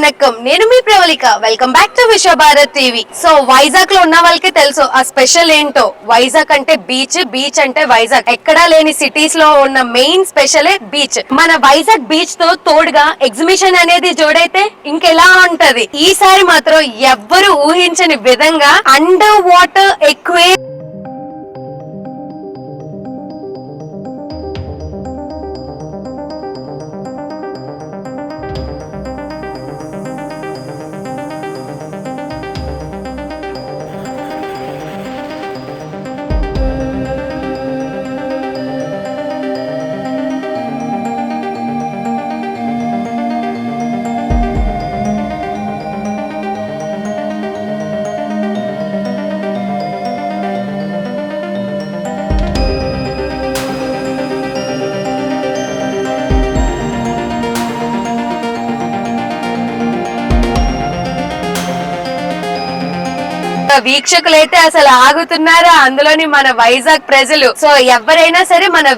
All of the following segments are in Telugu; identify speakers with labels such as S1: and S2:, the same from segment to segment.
S1: వనక్కం నేను మీ Pravalika welcome back to Vishwabharat TV. So Vizag లో ఉన్న వాళ్ళకి తెలుసు ఆ స్పెషల్ ఏంటో. వైజాగ్ అంటే బీచ్, బీచ్ అంటే వైజాగ్. ఎక్కడా లేని సిటీస్ లో ఉన్న మెయిన్ స్పెషల్ బీచ్. మన వైజాగ్ బీచ్ తో తోడుగా ఎగ్జిబిషన్ అనేది జోడైతే ఇంకెలా ఉంటది. ఈసారి మాత్రం ఎవ్వరు ఊహించని విధంగా అండర్ వాటర్ ఎక్వేరియం వీక్షకులైతే అసలు ఆగుతున్నారా, అందులోని మన వైజాగ్ ప్రజలు. సో ఎవరైనా సరే మన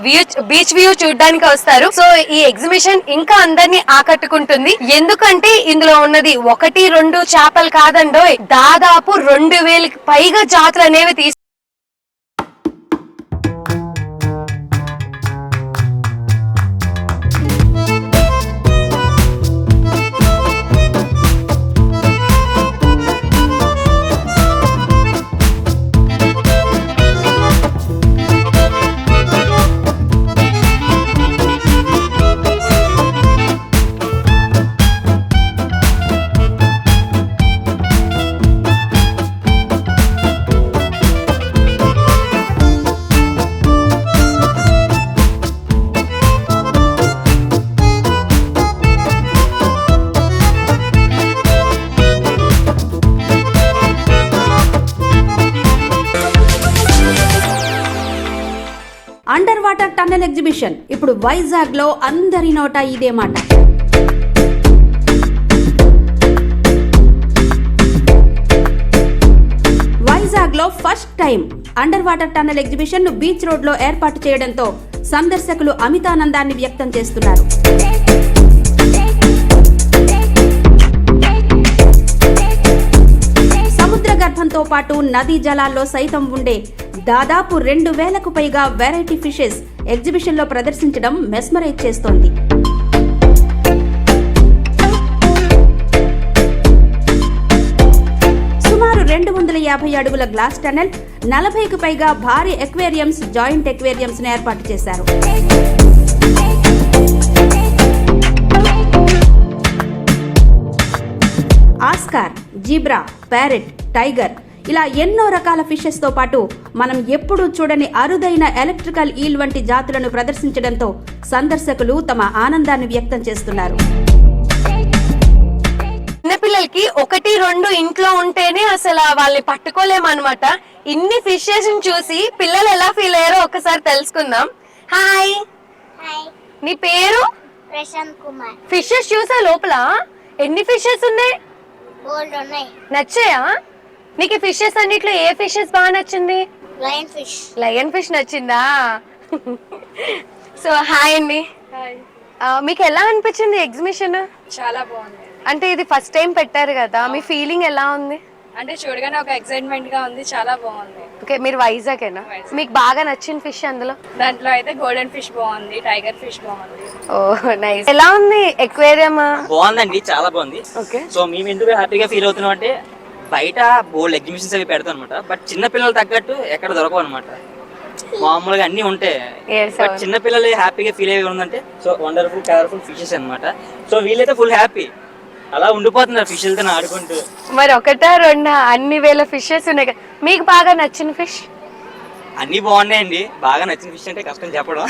S1: బీచ్ వ్యూ చూడడానికి వస్తారు. సో ఈ ఎగ్జిబిషన్ ఇంకా అందరినీ ఆకట్టుకుంటుంది. ఎందుకంటే ఇందులో ఉన్నది 1-2 చేపలు కాదండోయ్, దాదాపు 2000కి పైగా జాతులు అనేవి
S2: అండర్ వాటర్ టన్నెల్ ఎగ్జిబిషన్ ఇప్పుడు వైజాగ్ లో అందరి నోట ఇదే మాట. వైజాగ్ లో first time under water tunnel exhibition ను బీచ్ రోడ్ లో ఏర్పాటు చేయడంతో సందర్శకులు అమితానందాన్ని వ్యక్తం చేస్తున్నారు. సముద్ర గర్భంతో పాటు నదీ జలాల్లో సైతం ఉండే దాదాపు 2000కు పైగా వెరైటీ ఫిషెస్ ఎగ్జిబిషన్ లో ప్రదర్శించడం మెస్మరైజ్ చేస్తోంది. సుమారు 250 అడుగుల గ్లాస్ టనెల్, 40కు పైగా భారీ ఎక్వేరియంస్, జాయింట్ ఎక్వేరియంస్ ను ఏర్పాటు చేశారు. ఆస్కార్, జీబ్రా, ప్యారెట్, టైగర్ ఇలా ఎన్నో రకాల ఫిషెస్ తో పాటు మనం ఎప్పుడూ చూడని అరుదైన ఎలక్ట్రికల్ ఈల్ వంటి జాతులను ప్రదర్శించడంతో సందర్శకులు తమ ఆనందాన్ని వ్యక్తం చేస్తున్నారు.
S1: చిన్నపిల్లలకి 1-2 ఇంట్లో ఉంటేనే అసలు వాళ్ళని పట్టుకోలేమన్నమాట. ఇన్ని ఫిషెస్ చూసి పిల్లలు ఎలా ఫీల్ అయ్యారో ఒకసారి తెలుసుకుందాం. హాయ్, నీ పేరు?
S3: ప్రశాంత్ కుమార్.
S1: ఫిషెస్ చూసా లోపల ఎన్ని ఫిషెస్ ఉన్నాయి? నచ్చాయా నీకు? ఫిషెస్ అన్నిట్లో ఏ ఫిషెస్ బాగా నచ్చింది?
S3: Lion fish.
S1: లయన్ ఫిష్ నచ్చిందా? సో హాయ్ అండి. మీకు ఎలా అనిపించింది ఎగ్జిబిషన్?
S4: చాలా బాగుంది.
S1: అంటే ఇది ఫస్ట్ టైం పెట్టారు కదా, మీ ఫీలింగ్ ఎలా ఉంది?
S4: అంటే చూడగానే ఒక ఎక్సైట్మెంట్ గా ఉంది, చాలా బాగుంది.
S1: ఓకే, మీరు వైజాగేనా? మీకు బాగా నచ్చిన ఫిష్ అందులో?
S4: దాంట్లో అయితే గోల్డెన్ ఫిష్ బాగుంది, టైగర్ ఫిష్ బాగుంది.
S1: ఓ నైస్. ఎలా ఉంది ఎక్వేరియం?
S5: బాగుందండి, చాలా బాగుంది.
S1: ఓకే.
S5: సో మేము ఎందుకు హ్యాపీగా ఫీల్ అవుతున్నాం అంటే బయట బోల్డ్ ఎగ్జిబిషన్స్ అవి పెడతాం అనమాట, బట్ చిన్న పిల్లలు తగ్గట్టు ఎక్కడ దొరకవు అనమాట. మామూలుగా అన్ని ఉంటాయి, బట్ చిన్న పిల్లలు హ్యాపీగా ఫీల్ అయ్యి ఉందంటే సో వండర్ఫుల్ కలర్ఫుల్ ఫిషెస్ అనమాట. సో వీళ్ళైతే ఫుల్ హ్యాపీ, అలా ఉండిపోతున్నారు ఫిషెల్తో ఆడుకుంటూ.
S1: మరి 1-2 అన్ని వేల ఫిషెస్ ఉన్నాయి కదా, మీకు బాగా నచ్చిన ఫిష్?
S5: అన్ని బాగున్నాయండి. బాగా నచ్చిన ఫిష్ అంటే కష్టం చెప్పడం.